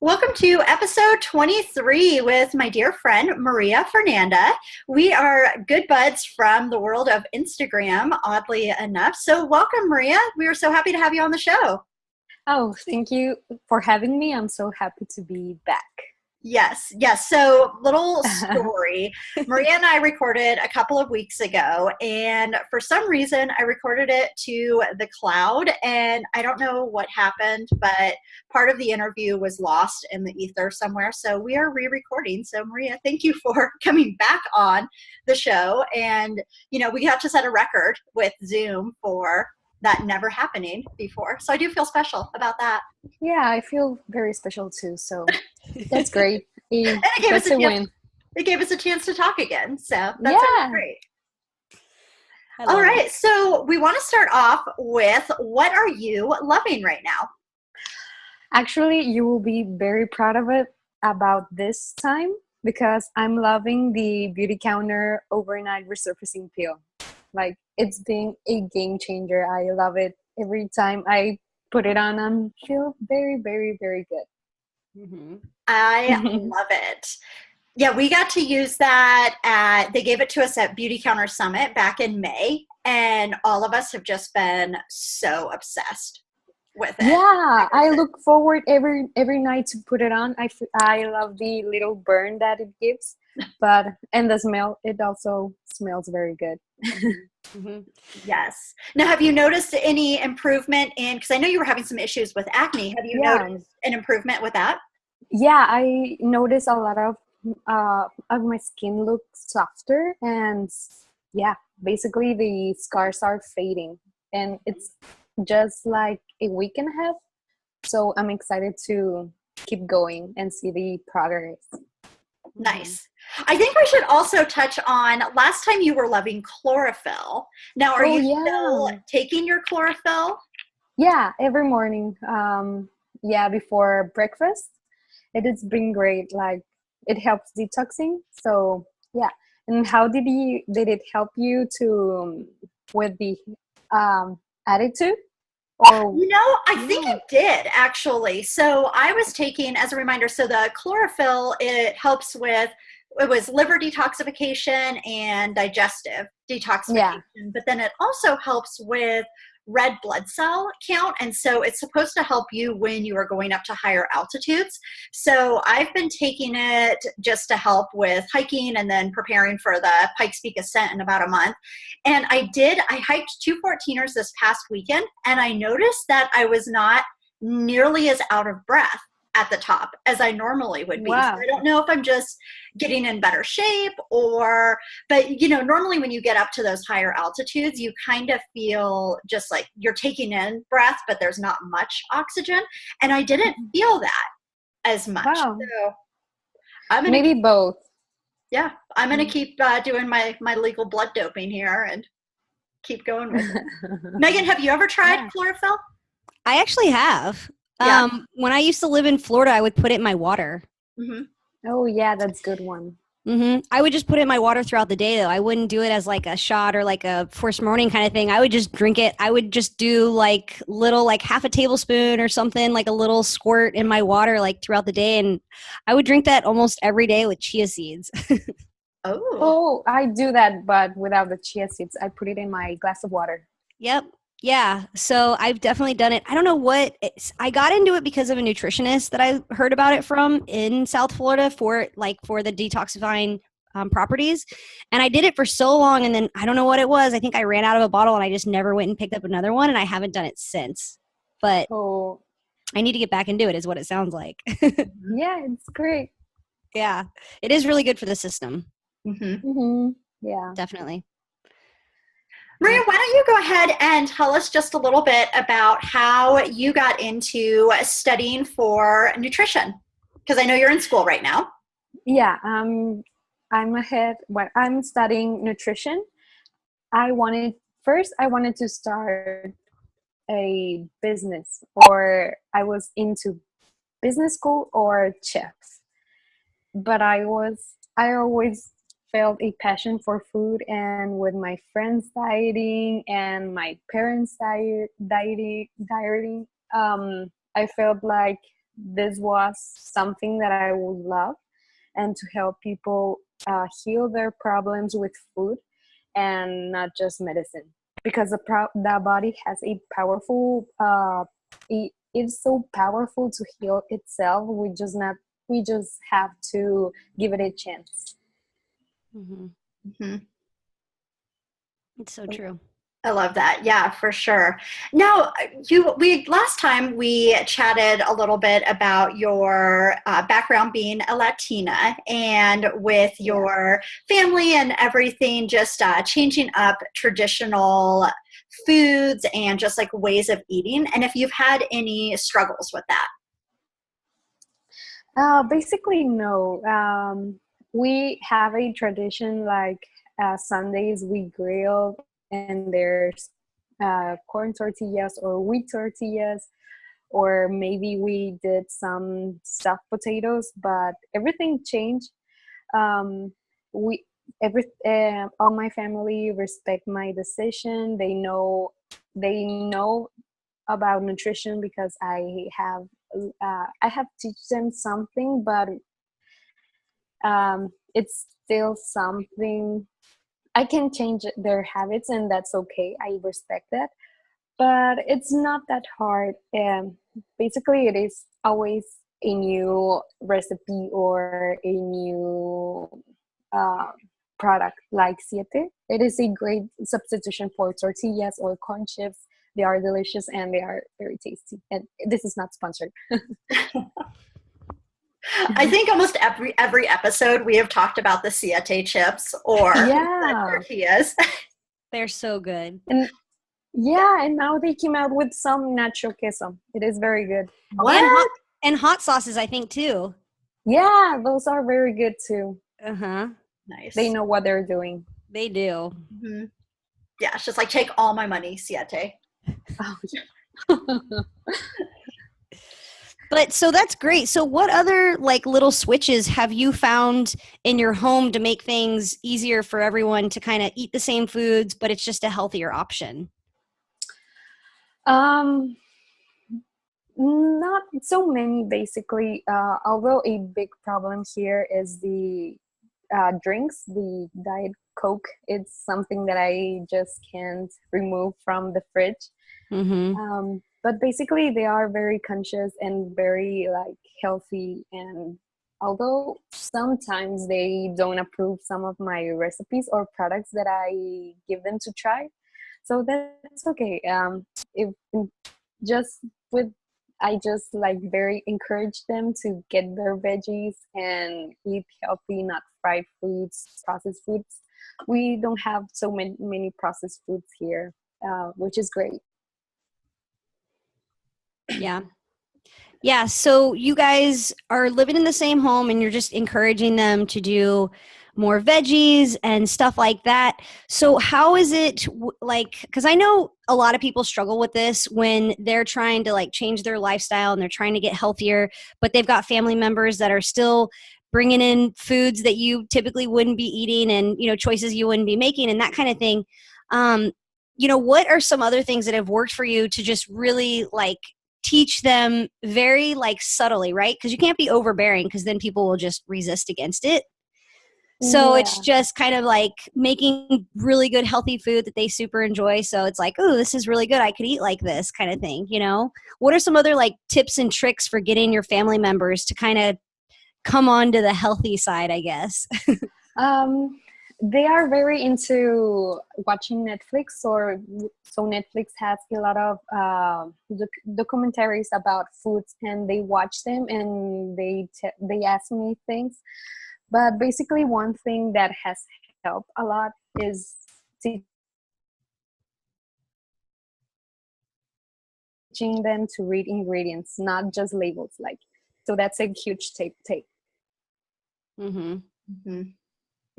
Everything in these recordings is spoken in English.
Welcome to episode 23 with my dear friend Maria Fernanda. We are good buds from the world of Instagram, oddly enough. So, welcome, Maria. We are so happy to have you on the show. Oh, thank you for having me. I'm so happy to be back. Yes. So, little story. Maria and I recorded a couple of weeks ago, and for some reason, I recorded it to the cloud, and I don't know what happened, but part of the interview was lost in the ether somewhere. So, we are re recording. So, Maria, thank you for coming back on the show. And, we have to set a record with Zoom for that never happening before. So, I do feel special about that. Yeah, I feel very special too. So that's great. And it gave us That's a a chance. win. It gave us a chance to talk again. So that's Yeah. great. I All love right. it. So we want to start off with, what are you loving right now? Actually, you will be very proud of it about this time because I'm loving the Beauty Counter overnight resurfacing peel. Like, it's been a game changer. I love it. Every time I put it on, I feel very, very, very good. I love it. Yeah, we got to use that they gave it to us at Beauty Counter Summit back in May, and all of us have just been so obsessed with it. Yeah, I look forward every night to put it on. I love the little burn that it gives, and the smell. It also smells very good. Yes. Now, have you noticed any improvement because I know you were having some issues with acne. Have you Yeah, noticed an improvement with that? yeah. I notice a lot of my skin looks softer, and yeah, basically the scars are fading, and it's just like a week and a half. So I'm excited to keep going and see the progress. Nice. I think we should also touch on, last time you were loving chlorophyll. Now, are you still Yeah. taking your chlorophyll? Yeah, every morning. Yeah, before breakfast. It has been great. Like, it helps detoxing. So yeah. And how did it help you to with the attitude? Or I think yeah. it did actually. So I was taking, as a reminder, so the chlorophyll, it helps with, it was liver detoxification and digestive Yeah. detoxification, but then it also helps with red blood cell count. And so it's supposed to help you when you are going up to higher altitudes. So I've been taking it just to help with hiking and then preparing for the Pikes Peak ascent in about a month. And I hiked 2 14ers this past weekend, and I noticed that I was not nearly as out of breath at the top as I normally would be. So Wow. I don't know if I'm just getting in better shape but normally when you get up to those higher altitudes, you kind of feel just like you're taking in breath, but there's not much oxygen. And I didn't feel that as much. Wow. So I'm going to Maybe both. yeah, I'm going to keep doing my legal blood doping here and keep going with it. Megan, have you ever tried Yeah. chlorophyll? I actually have. Yeah. When I used to live in Florida, I would put it in my water. Mm-hmm. Oh yeah, that's a good one. I would just put it in my water throughout the day, though. I wouldn't do it as like a shot or like a first morning kind of thing. I would just drink it. I would just do like little, like half a tablespoon or something, like a little squirt in my water, like throughout the day. And I would drink that almost every day with chia seeds. Oh. Oh, I do that, but without the chia seeds. I put it in my glass of water. Yep. Yeah. So I've definitely done it. I don't know I got into it because of a nutritionist that I heard about it from in South Florida for the detoxifying properties. And I did it for so long. And then I don't know what it was. I think I ran out of a bottle and I just never went and picked up another one. And I haven't done it since, but Oh I need to get back into it is what it sounds like. yeah, it's great. Yeah. It is really good for the system. Mm-hmm. Yeah. Definitely. Maria, why don't you go ahead and tell us just a little bit about how you got into studying for nutrition? Because I know you're in school right now. Yeah. I'm studying nutrition. I wanted to start a business, or I was into business school or chef. But I always felt a passion for food, and with my friends dieting and my parents dieting, I felt like this was something that I would love, and to help people heal their problems with food and not just medicine, because the body has a powerful it's so powerful to heal itself. We just have to give it a chance. Mm-hmm. Mm-hmm. It's so true. I love that. Yeah, for sure. Now, last time we chatted a little bit about your background being a Latina, and with your family and everything, just changing up traditional foods and just like ways of eating, and if you've had any struggles with that. Basically, no. We have a tradition like Sundays we grill, and there's corn tortillas or wheat tortillas, or maybe we did some stuffed potatoes, but everything changed. We all my family respect my decision. They know about nutrition because I have teach them something, but it's still something. I can change their habits, and that's okay. I respect that, but it's not that hard. Basically, it is always a new recipe or a new uh, product like siete. It is a great substitution for tortillas or corn chips. They are delicious and they are very tasty. And this is not sponsored. I think almost every episode we have talked about the siete chips or the tortillas. They're so good. And now they came out with some nacho queso. It is very good. What? And hot sauces, I think, too. Yeah, those are very good too. Uh-huh. Nice. They know what they're doing. They do. Mm-hmm. Yeah, it's just like, take all my money, siete. Oh, yeah. But so that's great. So what other like little switches have you found in your home to make things easier for everyone to kind of eat the same foods, but it's just a healthier option? Not so many, basically. Although a big problem here is the drinks, the Diet Coke. It's something that I just can't remove from the fridge. Mm-hmm. But basically, they are very conscious and very like healthy. And although sometimes they don't approve some of my recipes or products that I give them to try, so that's okay. If just with I just like very encourage them to get their veggies and eat healthy, not fried foods, processed foods. We don't have so many processed foods here, which is great. Yeah. Yeah. So you guys are living in the same home and you're just encouraging them to do more veggies and stuff like that. So how is it like, because I know a lot of people struggle with this when they're trying to like change their lifestyle and they're trying to get healthier, but they've got family members that are still bringing in foods that you typically wouldn't be eating and, you know, choices you wouldn't be making and that kind of thing. You know, what are some other things that have worked for you to just really like teach them very like subtly, right? Because you can't be overbearing because then people will just resist against it. So it's just kind of like making really good healthy food that they super enjoy. So it's like, oh, this is really good. I could eat like this kind of thing, you know? What are some other like tips and tricks for getting your family members to kind of come on to the healthy side, I guess? They are very into watching Netflix, so Netflix has a lot of documentaries about foods, and they watch them and they ask me things. But basically, one thing that has helped a lot is teaching them to read ingredients, not just labels. Like, so that's a huge take. Mm-hmm. Mm-hmm.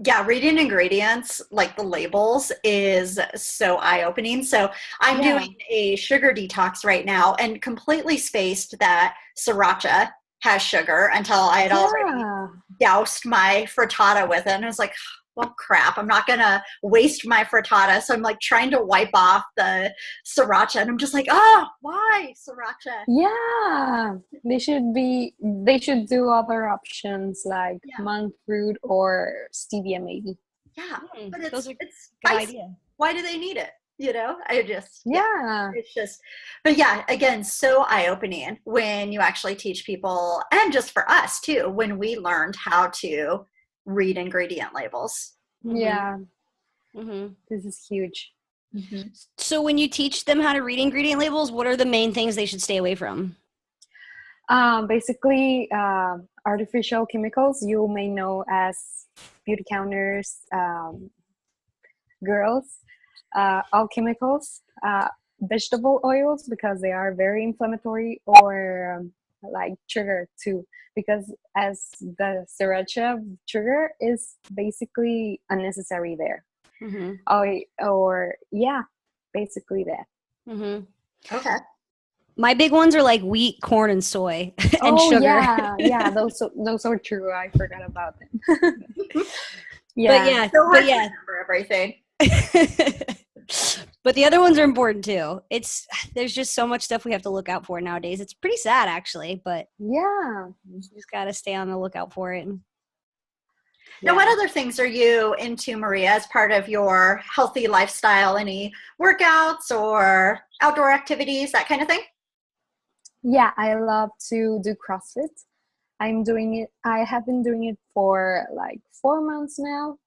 Yeah, reading ingredients, like the labels, is so eye-opening. So I'm doing a sugar detox right now and completely spaced that sriracha has sugar until I had already doused my frittata with it. And I was like, well, crap, I'm not going to waste my frittata. So I'm like trying to wipe off the sriracha and I'm just like, oh, why sriracha? Yeah, they should do other options like Yeah. monk fruit or stevia maybe. Yeah. But Those are it's good spicy. idea. Why do they need it? Yeah. It's just, but yeah, again, so eye-opening when you actually teach people, and just for us too, when we learned how to read ingredient labels. Yeah, Mm-hmm. this is huge. Mm-hmm. So when you teach them how to read ingredient labels, what are the main things they should stay away from? Basically, artificial chemicals you may know as beauty counters, girls, all chemicals, vegetable oils because they are very inflammatory, or like sugar too, because as the sriracha sugar is basically unnecessary there. Mm-hmm. Or yeah, basically that. Mm-hmm. Okay. My big ones are like wheat, corn, and soy, and Oh sugar. yeah, those are true. I forgot about them. But yeah, So hard but to yeah. remember everything. But the other ones are important too. There's just so much stuff we have to look out for nowadays. It's pretty sad actually, but Yeah. you just got to stay on the lookout for it. Now, what other things are you into, Maria, as part of your healthy lifestyle? Any workouts or outdoor activities, that kind of thing? Yeah, I love to do CrossFit. I have been doing it for like 4 months now.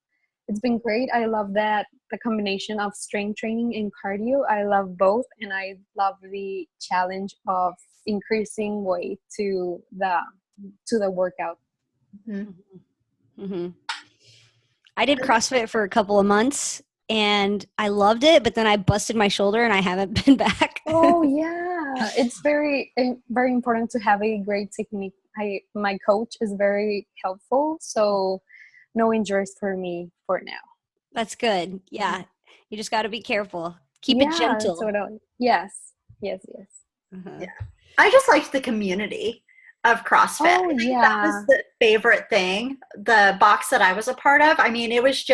It's been great. I love that the combination of strength training and cardio. I love both, and I love the challenge of increasing weight to the workout. Mm-hmm. Mm-hmm. I did CrossFit for a couple of months and I loved it, but then I busted my shoulder and I haven't been back. Oh yeah, it's very very important to have a great technique. My coach is very helpful, so no injuries for me for now. That's good. Yeah. You just got to be careful. Keep it Yeah, gentle. totally. Yes. Uh-huh. Yeah. I just liked the community of CrossFit. Oh, I think yeah. that was the favorite thing. The box that I was a part of, I mean, it was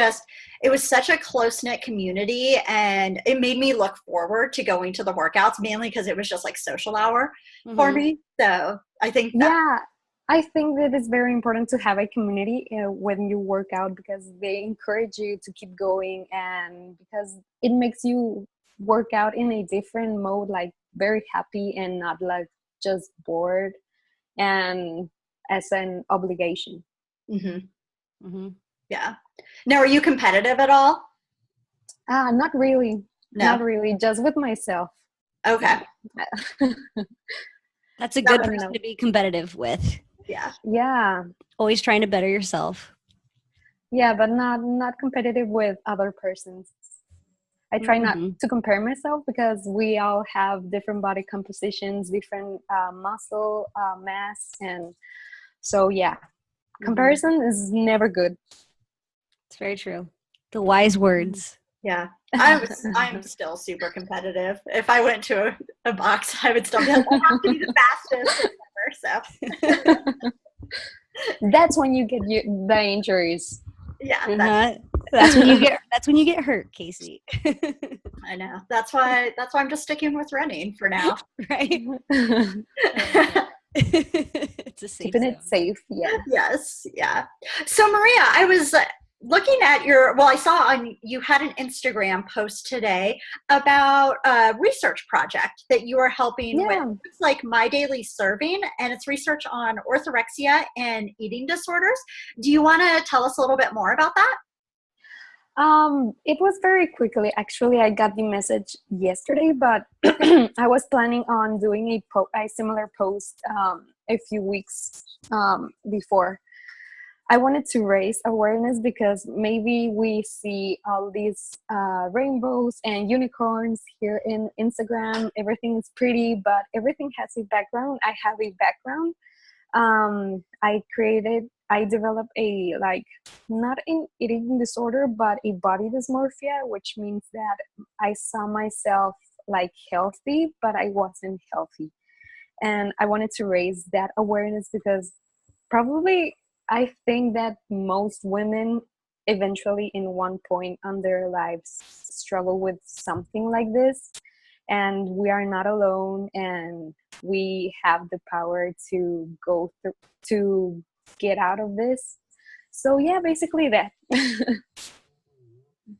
such a close-knit community, and it made me look forward to going to the workouts, mainly because it was just like social hour for me. So I think that. Yeah, I think that it's very important to have a community when you work out, because they encourage you to keep going, and because it makes you work out in a different mode, like very happy and not like just bored and as an obligation. Mm-hmm. Mm-hmm. Yeah. Now, are you competitive at all? Not really. No. Not really. Just with myself. Okay. That's a good person to be competitive with. Yeah. Yeah. Always trying to better yourself. Yeah, but not competitive with other persons. I try not to compare myself, because we all have different body compositions, different muscle mass, and so yeah, comparison is never good. It's very true. The wise words. Yeah. I'm still super competitive. If I went to a box, I would still be like, I have to be the fastest ever. So That's when you get the injuries. yeah. That's when you get hurt, Casey. I know. That's why I'm just sticking with running for now. Right? It's a safe Keeping zone. it safe. Yeah. Yes. Yeah. So Maria, I was looking at I saw you had an Instagram post today about a research project that you are helping with. It's like My Daily Serving, and it's research on orthorexia and eating disorders. Do you want to tell us a little bit more about that? It was very quickly. Actually, I got the message yesterday, but I was planning on doing a similar post a few weeks before. I wanted to raise awareness, because maybe we see all these rainbows and unicorns here in Instagram. Everything is pretty, but everything has a background. I have a background. I developed not an eating disorder, but a body dysmorphia, which means that I saw myself like healthy, but I wasn't healthy. And I wanted to raise that awareness, because probably I think that most women eventually in one point on their lives struggle with something like this, and we are not alone, and we have the power to go through to get out of this. So yeah, basically that.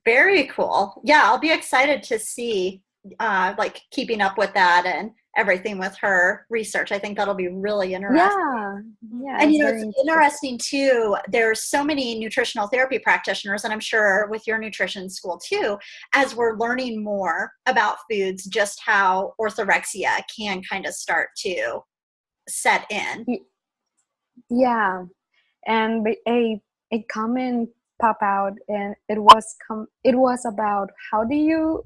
Very cool. Yeah, I'll be excited to see like keeping up with that and everything with her research. I think that'll be really interesting. Yeah, And it's it's very interesting too, there's so many nutritional therapy practitioners, and I'm sure with your nutrition school too, as we're learning more about foods, just how orthorexia can kind of start to set in. Yeah, and a comment pop out, and it was about how do you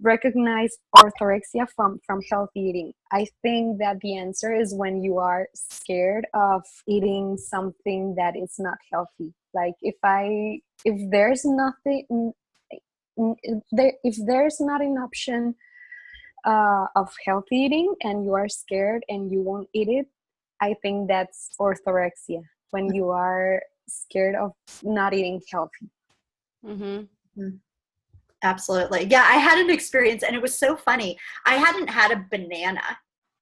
recognize orthorexia from healthy eating. I think that the answer is when you are scared of eating something that is not healthy. Like if there's nothing, if there's not an option of healthy eating and you are scared and you won't eat it, I think that's orthorexia, when you are scared of not eating healthy. Mm-hmm. Absolutely. Yeah, I had an experience and it was so funny. I hadn't had a banana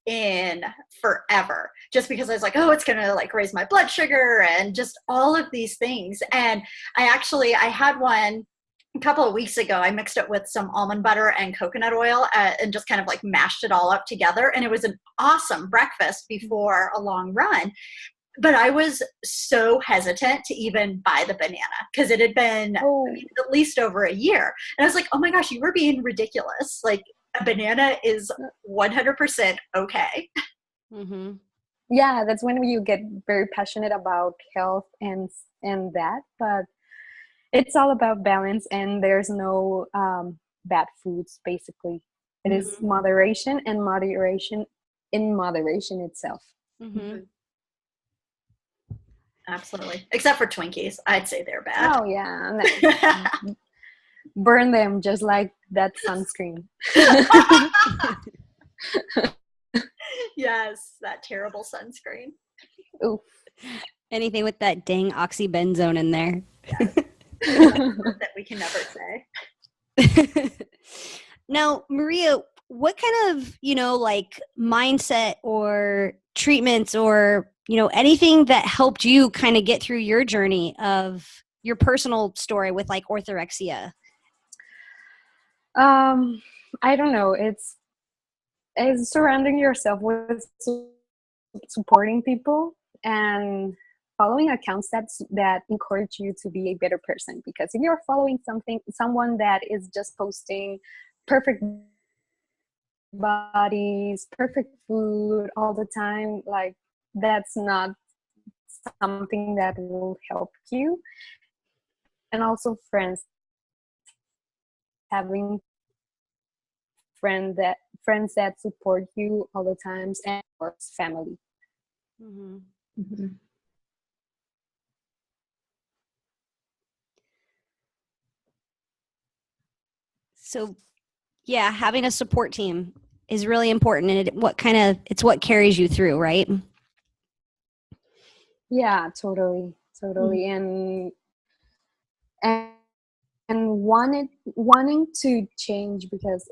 in forever just because I was like, oh, it's going to like raise my blood sugar and just all of these things. And I had one a couple of weeks ago. I mixed it with some almond butter and coconut oil and just kind of like mashed it all up together. And it was an awesome breakfast before a long run. But I was so hesitant to even buy the banana because it had been at least over a year. And I was like, oh my gosh, you were being ridiculous. Like a banana is 100% okay. Mm-hmm. Yeah, that's when you get very passionate about health and that. But it's all about balance, and there's no bad foods, basically. It is moderation, and moderation in moderation itself. Mm-hmm. Absolutely. Except for Twinkies. I'd say they're bad. Oh, yeah. Burn them just like that sunscreen. Yes, that terrible sunscreen. Oof. Anything with that dang oxybenzone in there. That we can never say. Now, Maria, what kind of, like mindset or treatments or, anything that helped you kind of get through your journey of your personal story with like orthorexia? I don't know. It's surrounding yourself with supporting people and following accounts that encourage you to be a better person. Because if you're following someone that is just posting perfect bodies, perfect food all the time, like that's not something that will help you. And also friends, having friends that support you all the times, and of course family. Mm-hmm. Mm-hmm. So, yeah, having a support team is really important, and it's what carries you through, right? Yeah, totally. And wanting to change, because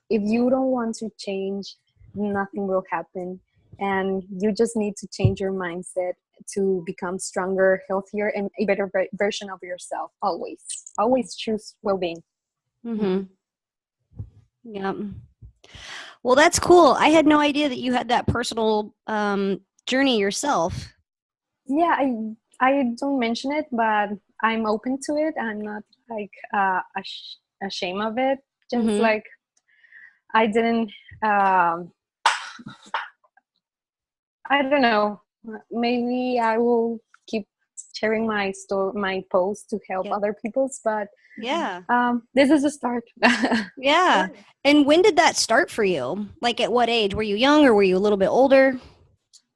if you don't want to change, nothing will happen, and you just need to change your mindset to become stronger, healthier, and a better version of yourself. Always choose well-being. Mm-hmm. Yeah. Well, that's cool. I had no idea that you had that personal journey yourself. Yeah, I don't mention it, but I'm open to it. I'm not like ashamed of it. Just like I didn't. I don't know. Maybe I will keep sharing my posts to help other people's. But yeah, this is a start. Yeah. And when did that start for you? Like at what age? Were you young or were you a little bit older?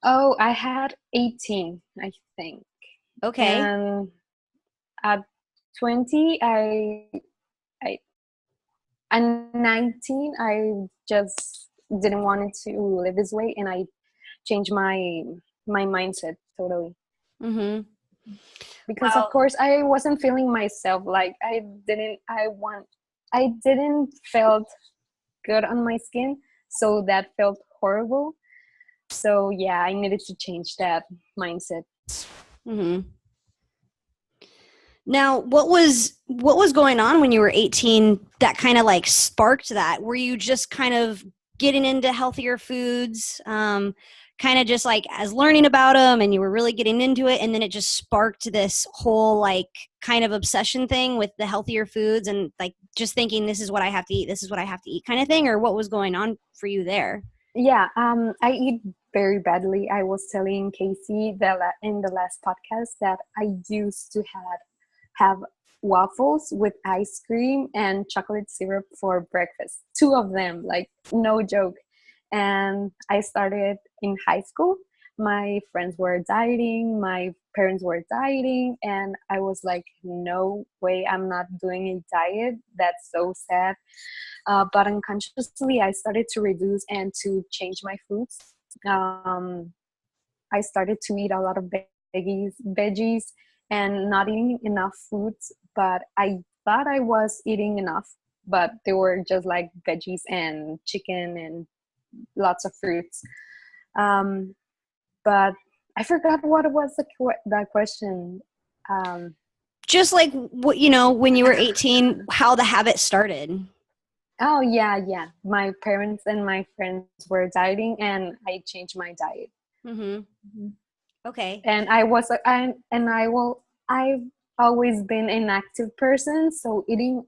Oh, I had 18, I think. Okay. And at 20, and 19, I just didn't want it to live this way, and I changed my mindset totally. Mm-hmm. Because of Wow. course I wasn't feeling myself. Like I didn't felt good on my skin, so that felt horrible. So yeah, I needed to change that mindset. Hmm. Now, what was going on when you were 18 that kind of like sparked that? Were you just kind of getting into healthier foods, kind of just like as learning about them, and you were really getting into it, and then it just sparked this whole like kind of obsession thing with the healthier foods, and like just thinking this is what I have to eat, this is what I have to eat, kind of thing, or what was going on for you there? Yeah, I eat very badly. I was telling Casey that in the last podcast that I used to have waffles with ice cream and chocolate syrup for breakfast. Two of them, like no joke. And I started in high school. My friends were dieting, my parents were dieting, and I was like, no way, I'm not doing a diet. That's so sad. But unconsciously, I started to reduce and to change my foods. Um, I started to eat a lot of veggies, and not eating enough foods. But I thought I was eating enough, but they were just like veggies and chicken and lots of fruits. Um, but I forgot what was the question. Um, Just like what, when you were 18, how the habit started. oh yeah. My parents and my friends were dieting, and I changed my diet. Mm-hmm. Mhm. Okay. And I've always been an active person, so eating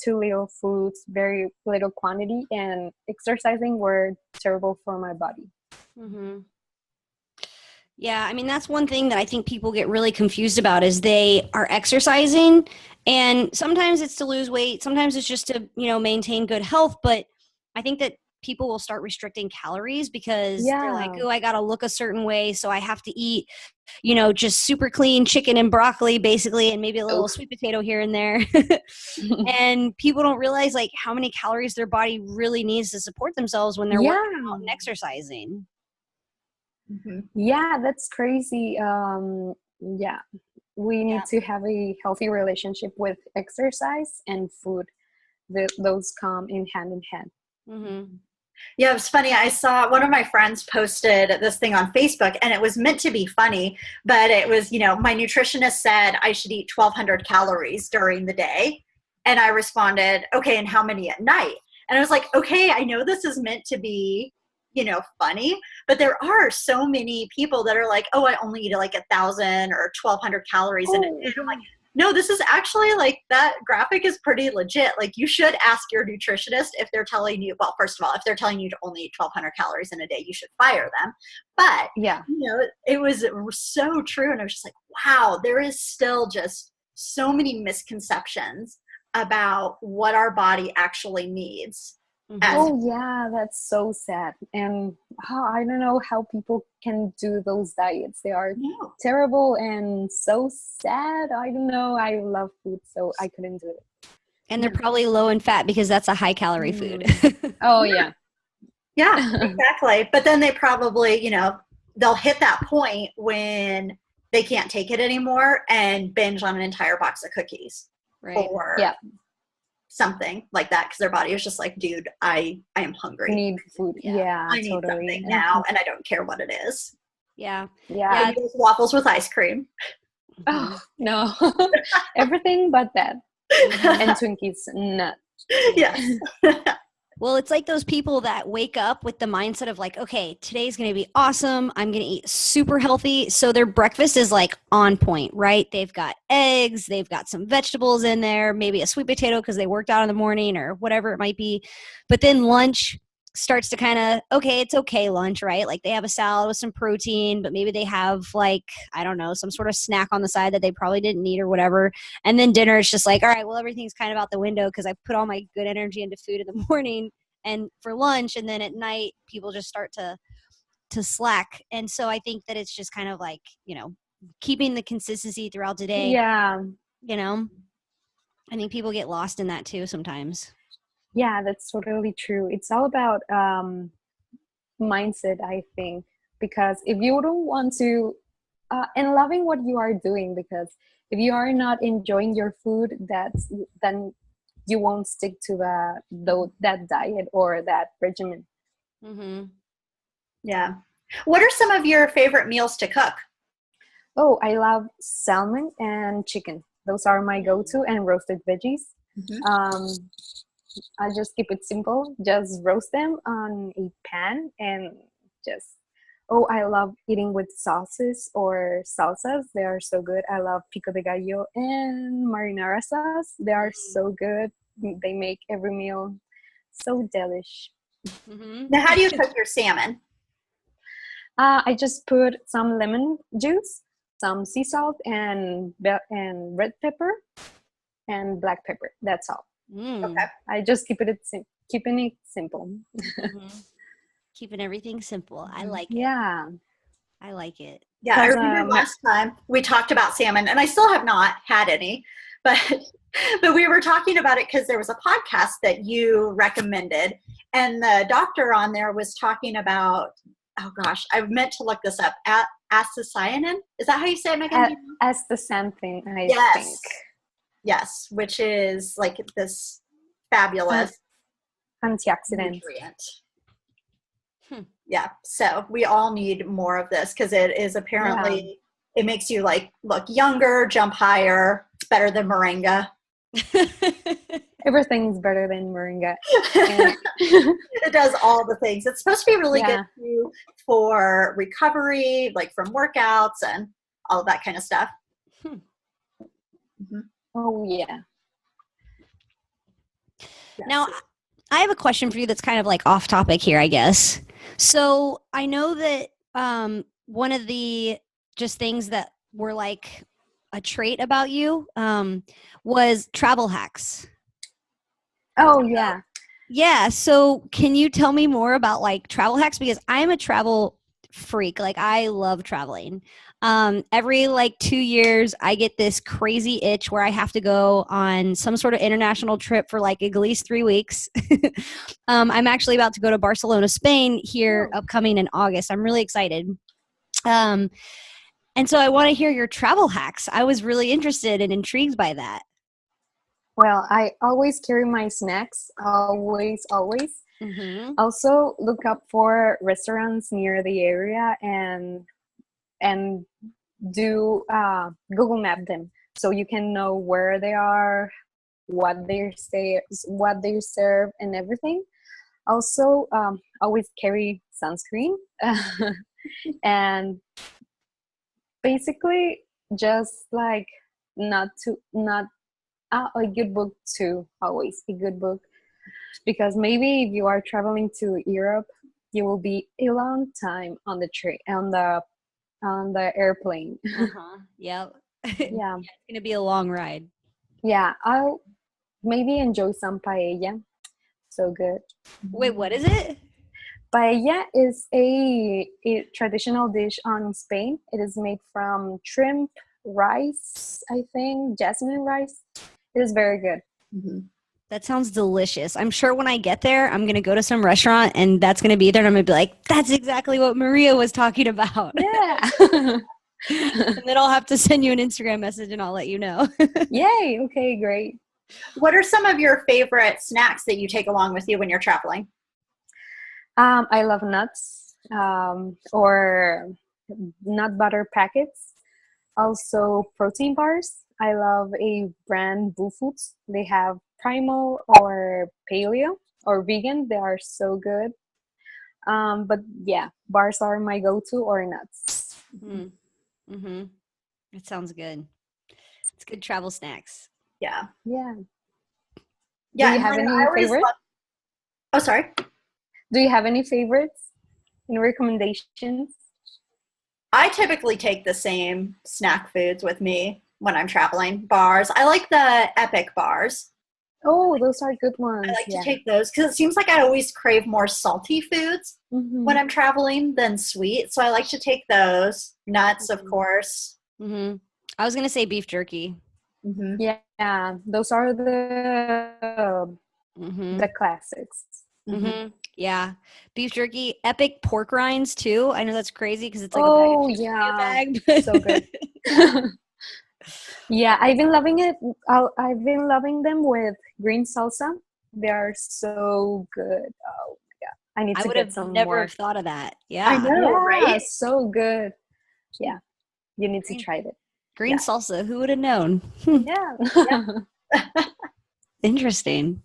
too little foods, very little quantity, and exercising were terrible for my body. Mm-hmm. Yeah, I mean that's one thing that I think people get really confused about is they are exercising, and sometimes it's to lose weight, sometimes it's just to, maintain good health, but I think that people will start restricting calories because they're like, Yeah. "Oh, I got to look a certain way, so I have to eat, just super clean chicken and broccoli basically and maybe a little Oof. sweet potato here and there." And people don't realize like how many calories their body really needs to support themselves when they're working Yeah. out and exercising. Mhm. Yeah, that's crazy. Yeah, we need to have a healthy relationship with exercise and food. Those come in hand. Mm-hmm. Yeah, it was funny. I saw one of my friends posted this thing on Facebook, and it was meant to be funny, but it was, my nutritionist said I should eat 1,200 calories during the day. And I responded, okay, and how many at night? And I was like, okay, I know this is meant to be, funny, but there are so many people that are like, oh, I only eat like 1,000 or 1,200 calories in a day. Oh, And I'm like, no, this is actually like that graphic is pretty legit. Like you should ask your nutritionist if they're telling you, well, first of all, if they're telling you to only eat 1,200 calories in a day, you should fire them. But, yeah. it was so true. And I was just like, wow, there is still just so many misconceptions about what our body actually needs. Mm-hmm. As Oh, yeah, that's so sad. And I don't know how people can do those diets. They are no. terrible and so sad. I don't know. I love food, so I couldn't do it. And they're probably low in fat because that's a high calorie food. Oh, yeah. Yeah, exactly. But then they probably, they'll hit that point when they can't take it anymore and binge on an entire box of cookies Right. or Yeah. something like that because their body is just like, dude, I am hungry. Need food. Yeah, I need totally. something now, and I don't care what it is. Yeah. Yeah. Maybe those waffles with ice cream. Oh, no. Everything but that. And Twinkies, no. Yes. Well, it's like those people that wake up with the mindset of like, okay, today's going to be awesome. I'm going to eat super healthy. So their breakfast is like on point, right? They've got eggs, they've got some vegetables in there, maybe a sweet potato because they worked out in the morning or whatever it might be. But then lunch starts to kind of, okay, it's okay lunch, right? Like they have a salad with some protein, but maybe they have like, I don't know, some sort of snack on the side that they probably didn't need or whatever. And then dinner is just like, all right, well, everything's kind of out the window because I put all my good energy into food in the morning and for lunch. And then at night, people just start to slack. And so I think that it's just kind of like, keeping the consistency throughout the day, Yeah. I think people get lost in that too sometimes. Yeah, that's totally true. It's all about mindset, I think, because if you don't want to and loving what you are doing, because if you are not enjoying your food, then you won't stick to that diet or that regimen. Mm-hmm. Yeah. What are some of your favorite meals to cook? Oh, I love salmon and chicken. Those are my go-to, and roasted veggies. Mhm. Um, I just keep it simple. Just roast them on a pan and just. Oh, I love eating with sauces or salsas. They are so good. I love pico de gallo and marinara sauce. They are so good. They make every meal so delish. Mm-hmm. Now, how do you cook your salmon? I just put some lemon juice, some sea salt, and red pepper and black pepper. That's all. Mm. Okay. I just keeping it simple. Mm-hmm. Keeping everything simple. I like it. Yeah, I like it. Yeah, I because remember last time we talked about salmon, and I still have not had any, but but we were talking about it because there was a podcast that you recommended, and the doctor on there was talking about, oh gosh, I meant to look this up. Acecyanin? Is that how you say it, Megan? as the same thing, I Yes. think. Yes, which is like this Uh, fabulous Antioxidant. nutrient. Hmm. Yeah, so we all need more of this because it is apparently, it makes you like look younger, jump higher. It's better than moringa. Everything's better than moringa. It does all the things. It's supposed to be really good Yeah. for recovery, like from workouts and all of that kind of stuff. Hmm. Mhm. Oh yeah. Yes. Now, I have a question for you that's kind of like off topic here, I guess. So I know that one of the just things that were like a trait about you was travel hacks. Oh yeah. Yeah. So can you tell me more about like travel hacks? Because I'm a travel freak. Like I love traveling. Every like 2 years, I get this crazy itch where I have to go on some sort of international trip for like at least 3 weeks. I'm actually about to go to Barcelona, Spain here upcoming in August. I'm really excited. And so I want to hear your travel hacks. I was really interested and intrigued by that. Well, I always carry my snacks. Always. Mm-hmm. Also, look up for restaurants near the area and do Google Map them so you can know where they are, what they serve, and everything. Also, always carry sunscreen, and basically just like not a good book too. Always a good book, because maybe if you are traveling to Europe, you will be a long time on the train on the airplane. Uh-huh. Yep. Yeah, It's gonna be a long ride. yeah. I'll maybe enjoy some paella. So good. Wait, what is it? Paella is a traditional dish on Spain. It is made from shrimp, rice, I think, jasmine rice. It is very good. Mhm. That sounds delicious. I'm sure when I get there, I'm gonna go to some restaurant and that's gonna be there, and I'm gonna be like, "That's exactly what Maria was talking about." Yeah. And then I'll have to send you an Instagram message, and I'll let you know. Yay. Okay, great. What are some of your favorite snacks that you take along with you when you're traveling? I love nuts, or nut butter packets. Also, protein bars. I love a brand, Blue Foods. They have primal or paleo or vegan. They are so good. But yeah, bars are my go-to, or nuts. Mm-hmm. It sounds good. It's good travel snacks. Yeah. Yeah. Do Yeah. you And have then any I always favorites? love, oh, sorry. Do you have any favorites and recommendations? I typically take the same snack foods with me when I'm traveling. Bars. I like the Epic bars. Oh, those are good I ones. like to Yeah. take those because it seems like I always crave more salty foods Mm-hmm. when I'm traveling than sweet. So I like to take those. Nuts, of Mhm. course. Mm-hmm. I was gonna say beef jerky. Mm-hmm. Yeah, those are Mm-hmm. the classics. Mm-hmm. Yeah. Beef jerky, epic pork rinds too. I know that's crazy because it's like Oh, a bag of chicken in a yeah. bag. But So good. Yeah, I've been loving it. I've been loving them with green salsa. They are so good. Oh my God. I need I to would get have some never more. have thought of that. I Yeah. know, Yeah, right? so good. Yeah, you need to Green, try it. green Yeah. salsa. Who would have known? Yeah. Interesting.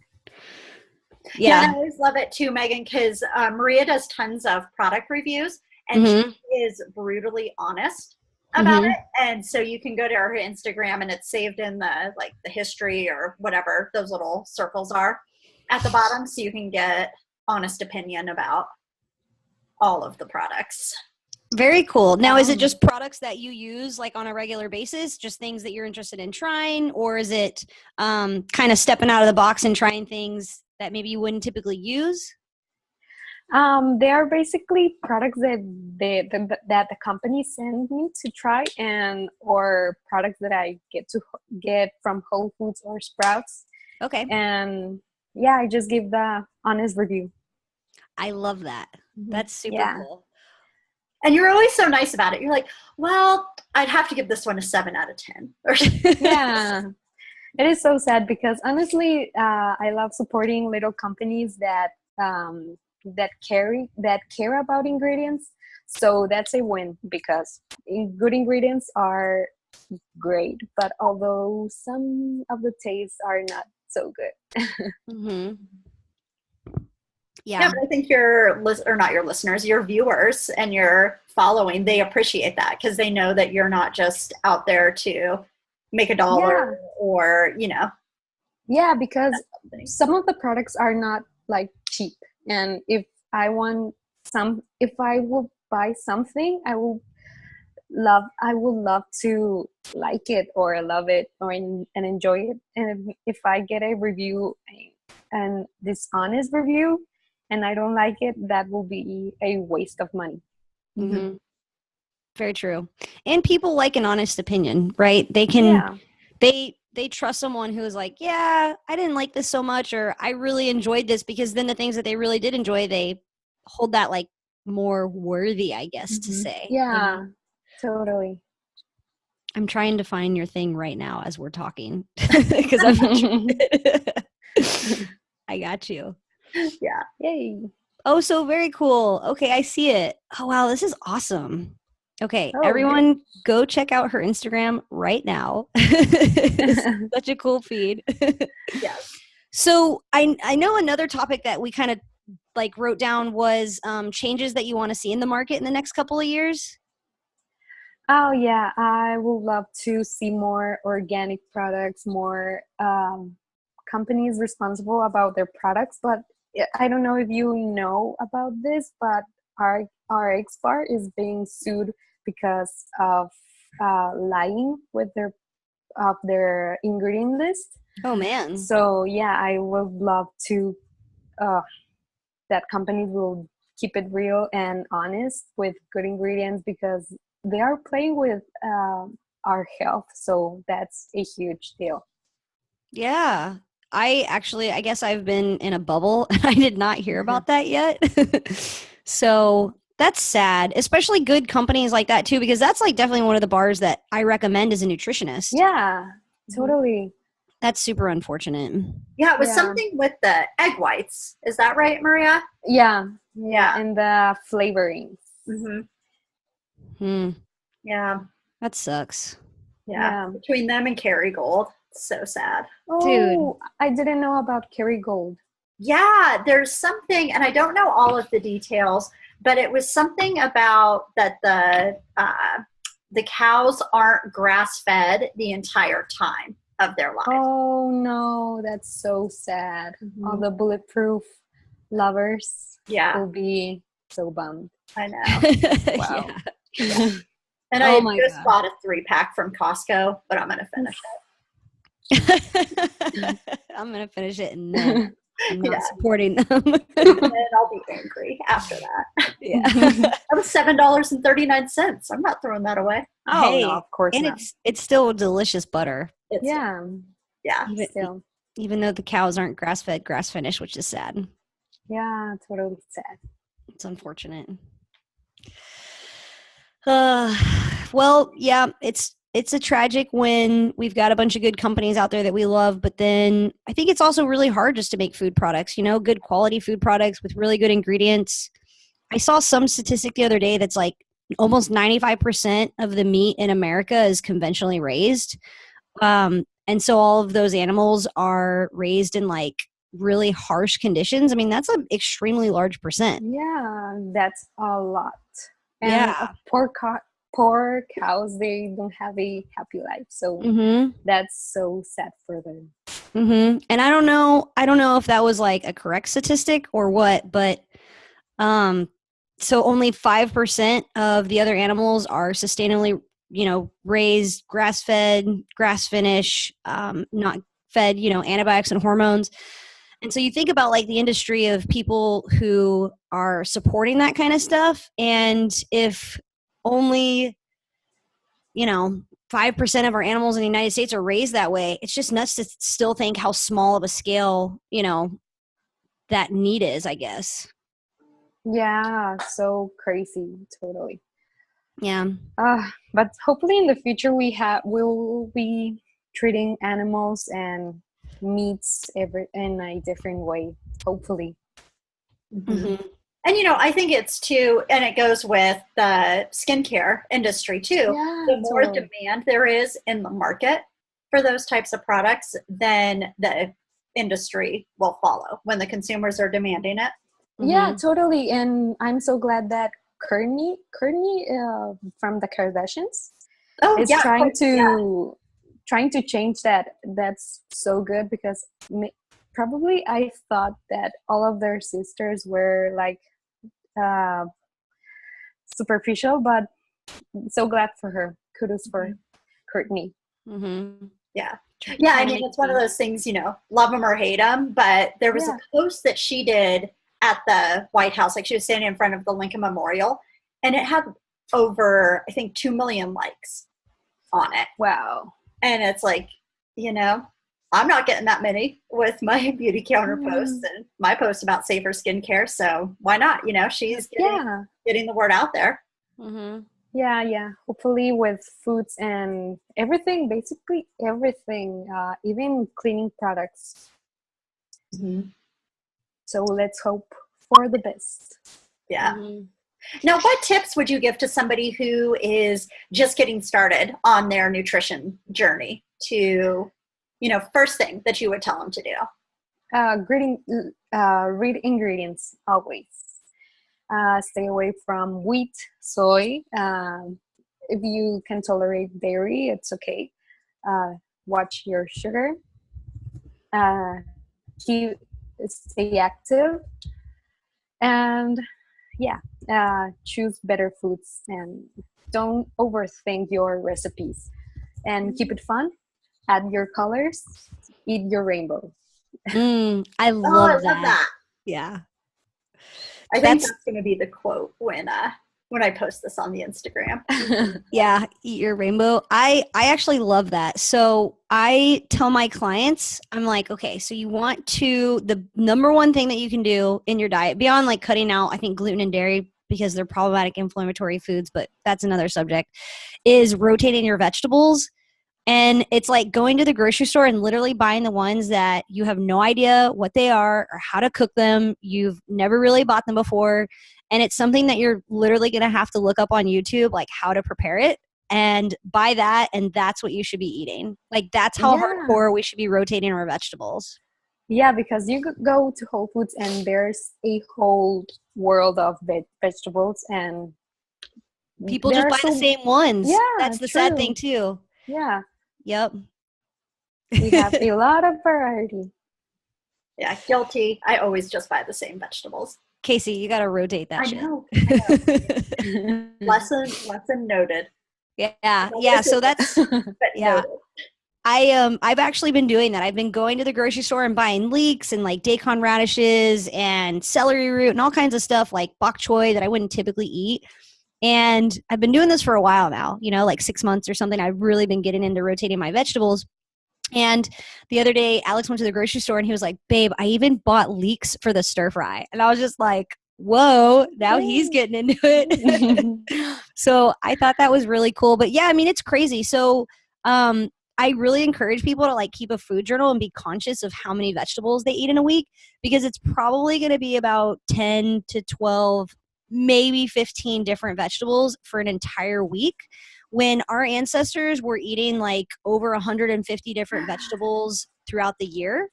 Yeah, and Yeah. I always love it too, Megan, because Maria does tons of product reviews, and she Mm-hmm. is brutally honest about Mm-hmm. it. And so you can go to her Instagram, and it's saved in the history or whatever those little circles are at the bottom, so you can get honest opinion about all of the products. Very cool. Now, is it just products that you use like on a regular basis, just things that you're interested in trying, or is it kind of stepping out of the box and trying things that maybe you wouldn't typically use? They are basically products that the company sends me to try, and or products that I get from Whole Foods or Sprouts. Okay. And yeah, I just give the honest review. I love that. That's super Yeah. cool. And you're always so nice about it. You're like, well, I'd have to give this one a 7 out of 10. Yeah. It is so sad because honestly, I love supporting little companies that care about ingredients. So that's a win because good ingredients are great, but although some of the tastes are not so good. Mm-hmm. Yeah, Yeah. but I think or not your listeners, your viewers and your following, they appreciate that because they know that you're not just out there to make a dollar or, Yeah, because some of the products are not like cheap. And if I will buy something, I would love to like it or love it and enjoy it. And if I get a review and dishonest review and I don't like it, that will be a waste of money. Mm-hmm. Very true. And people like an honest opinion, right? They can, they trust someone who is like, yeah, I didn't like this so much, or I really enjoyed this, because then the things that they really did enjoy, they hold that like more worthy, I guess, to say. Yeah, totally. I'm trying to find your thing right now as we're talking because I'm I got you. Yeah. Yay. Oh, so very cool. Okay, I see it. Oh, wow, this is awesome. Okay, Oh, everyone go check out her Instagram right now. It's such a cool feed. Yeah. So I know another topic that we kind of like wrote down was changes that you want to see in the market in the next couple of years. Oh yeah, I would love to see more organic products, more companies responsible about their products. But I don't know if you know about this, but our Bar is being sued because of lying with their ingredient list. Oh man. So yeah, I would love to that companies will keep it real and honest with good ingredients because they are playing with our health. So that's a huge deal. Yeah. I guess I've been in a bubble and I did not hear about that yet. So that's sad, especially good companies like that too, because that's like definitely one of the bars that I recommend as a nutritionist. Yeah, totally. That's super unfortunate. Yeah, it was something with the egg whites. Is that right, Maria? Yeah. Yeah. And the flavorings. Yeah. That sucks. Yeah. Between them and Kerrygold. So sad. Oh, dude. I didn't know about Kerrygold. Yeah, there's something, and I don't know all of the details, but it was something about that the cows aren't grass-fed the entire time of their life. Oh no, that's so sad. All the Bulletproof lovers will be so bummed. I know. Wow. Yeah. And I just bought a 3-pack from Costco, but I'm going to finish it. I'm going to finish it and then I'm not supporting them. And then I'll be angry after that. Yeah. That was $7.39. I'm not throwing that away. Oh, no, of course and not. It's still delicious butter. Yeah. Still. Even though the cows aren't grass-fed, grass-finished, which is sad. Yeah, totally sad. It's unfortunate. Well, yeah, it's a tragic when we've got a bunch of good companies out there that we love, but then I think it's also really hard just to make food products, good quality food products with really good ingredients. I saw some statistic the other day that's like almost 95% of the meat in America is conventionally raised. And so all of those animals are raised in like really harsh conditions. I mean, that's an extremely large percent. Yeah, that's a lot. And Yeah. poor cows, they don't have a happy life. So that's so sad for them. And I don't know if that was like a correct statistic or what, but so only 5% of the other animals are sustainably, raised, grass-fed, grass-finish, not fed, antibiotics and hormones. And so you think about like the industry of people who are supporting that kind of stuff. And if only, 5% of our animals in the United States are raised that way, it's just nuts to still think how small of a scale, that need is, I guess. Yeah, so crazy, totally. Yeah. But hopefully in the future we'll be treating animals and meats in a different way, hopefully. And I think it's too, and it goes with the skincare industry too. Yeah, the more totally. demand there is in the market for those types of products, then the industry will follow when the consumers are demanding it. Yeah, totally. And I'm so glad that Kourtney from the Kardashians is trying to change that. That's so good because probably I thought that all of their sisters were like superficial, but so glad for her. Kudos for Kourtney. Yeah. I mean, it's one of those things, love them or hate them. But there was a post that she did at the White House, like she was standing in front of the Lincoln Memorial, and it had over, I think, 2 million likes on it. Wow. And it's like, I'm not getting that many with my beauty counter posts and my post about safer skincare. So why not? She's getting the word out there. Yeah. Hopefully with foods and everything, basically everything, even cleaning products. So let's hope for the best. Yeah. Now, what tips would you give to somebody who is just getting started on their nutrition journey to, first thing that you would tell them to do? Read ingredients always. Stay away from wheat, soy. If you can tolerate dairy, it's okay. Watch your sugar. Stay active. And choose better foods and don't overthink your recipes. And keep it fun. Add your colors. Eat your rainbow. I love that. Yeah. I think that's going to be the quote when I post this on the Instagram. Yeah, eat your rainbow. I actually love that. So I tell my clients, I'm like, okay, so the number one thing that you can do in your diet, beyond like cutting out, I think, gluten and dairy because they're problematic inflammatory foods, but that's another subject, is rotating your vegetables. And it's like going to the grocery store and literally buying the ones that you have no idea what they are or how to cook them. You've never really bought them before. And it's something that you're literally going to have to look up on YouTube, like how to prepare it, and buy that. And that's what you should be eating. Like that's how hardcore we should be rotating our vegetables. Yeah, because you could go to Whole Foods and there's a whole world of vegetables and people just buy the same ones. Yeah, that's the sad thing too. Yeah. Yep. We have a lot of variety. Yeah, guilty. I always just buy the same vegetables. Casey, you got to rotate that shit. I know. Lesson noted. Yeah. So that's noted. I've actually been doing that. I've been going to the grocery store and buying leeks and like daikon radishes and celery root and all kinds of stuff like bok choy that I wouldn't typically eat. And I've been doing this for a while now, like 6 months or something. I've really been getting into rotating my vegetables. And the other day, Alex went to the grocery store and he was like, babe, I even bought leeks for the stir fry. And I was just like, whoa, now he's getting into it. So I thought that was really cool. But yeah, I mean, it's crazy. So I really encourage people to like keep a food journal and be conscious of how many vegetables they eat in a week, because it's probably going to be about 10 to 12, maybe 15 different vegetables for an entire week, when our ancestors were eating like over 150 different vegetables throughout the year.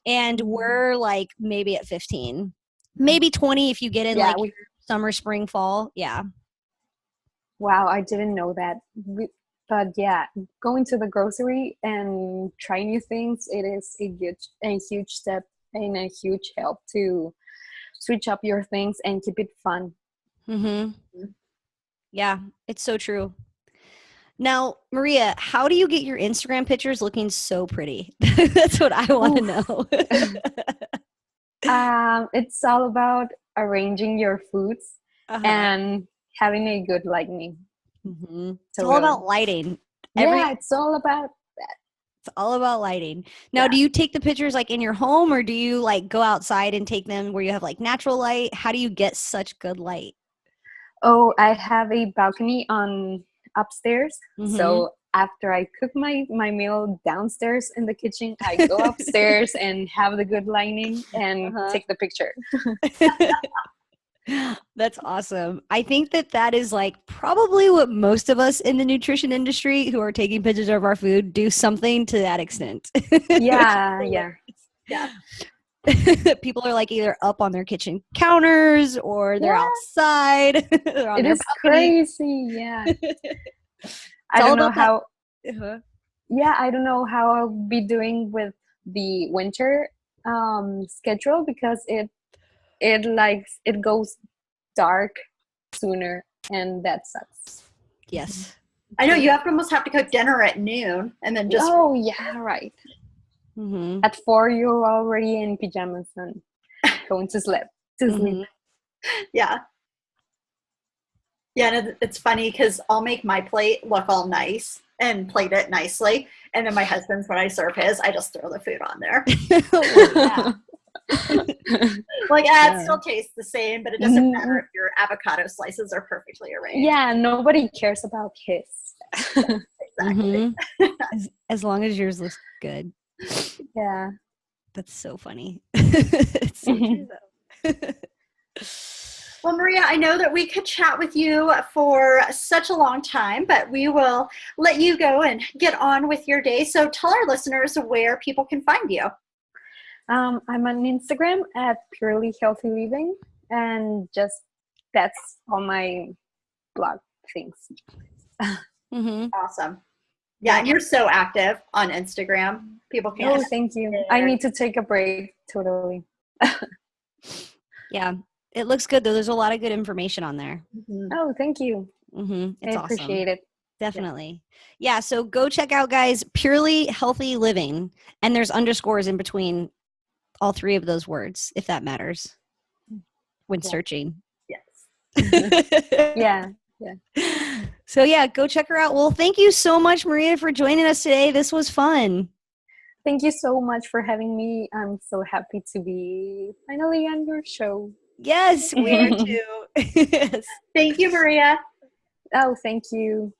And we're like maybe at 15, maybe 20 if you get in like summer, spring, fall. Yeah. Wow, I didn't know that. But yeah, going to the grocery and trying new things, it is a huge step and a huge help to switch up your things and keep it fun. Mm-hmm. Yeah, it's so true. Now, Maria, how do you get your Instagram pictures looking so pretty? That's what I want to know. It's all about arranging your foods and having a good lighting. Mm-hmm. It's all about lighting. It's all about that. It's all about lighting. Now, do you take the pictures like in your home, or do you like go outside and take them where you have like natural light? How do you get such good light? Oh, I have a balcony on upstairs. So after I cook my meal downstairs in the kitchen, I go upstairs and have the good lighting and take the picture. That's awesome. I think that is like probably what most of us in the nutrition industry who are taking pictures of our food do, something to that extent. Yeah. People are like either up on their kitchen counters or they're outside. They're on it their is balcony. Crazy. Yeah. I don't know how. Yeah, I don't know how I'll be doing with the winter schedule, because it goes dark sooner, and that sucks. Yes. I know, you almost have to cook dinner at noon and then just. Oh yeah, right. At 4 you're already in pajamas and going to sleep. Yeah. Yeah, and it's funny because I'll make my plate look all nice and plate it nicely, and then my husband's, when I serve his, I just throw the food on there. Like, it still tastes the same, but it doesn't matter if your avocado slices are perfectly arranged. Yeah, nobody cares about his. Exactly. As long as yours looks good. Yeah. That's so funny. It's so true, though. Well, Maria, I know that we could chat with you for such a long time, but we will let you go and get on with your day. So tell our listeners where people can find you. I'm on Instagram at Purely Healthy Living, and that's all my blog things. Awesome. Yeah, and you're so active on Instagram. People can. Oh, thank you. I need to take a break. Totally. Yeah, it looks good though. There's a lot of good information on there. Oh, thank you. It's I appreciate it. Definitely. Yeah. So go check out, guys, Purely Healthy Living, and there's underscores in between all three of those words, if that matters when searching. Yes. Yeah. So yeah, go check her out. Well, thank you so much, Maria, for joining us today. This was fun. Thank you so much for having me. I'm so happy to be finally on your show. Yes, we are too. Yes. Thank you, Maria. Oh, thank you.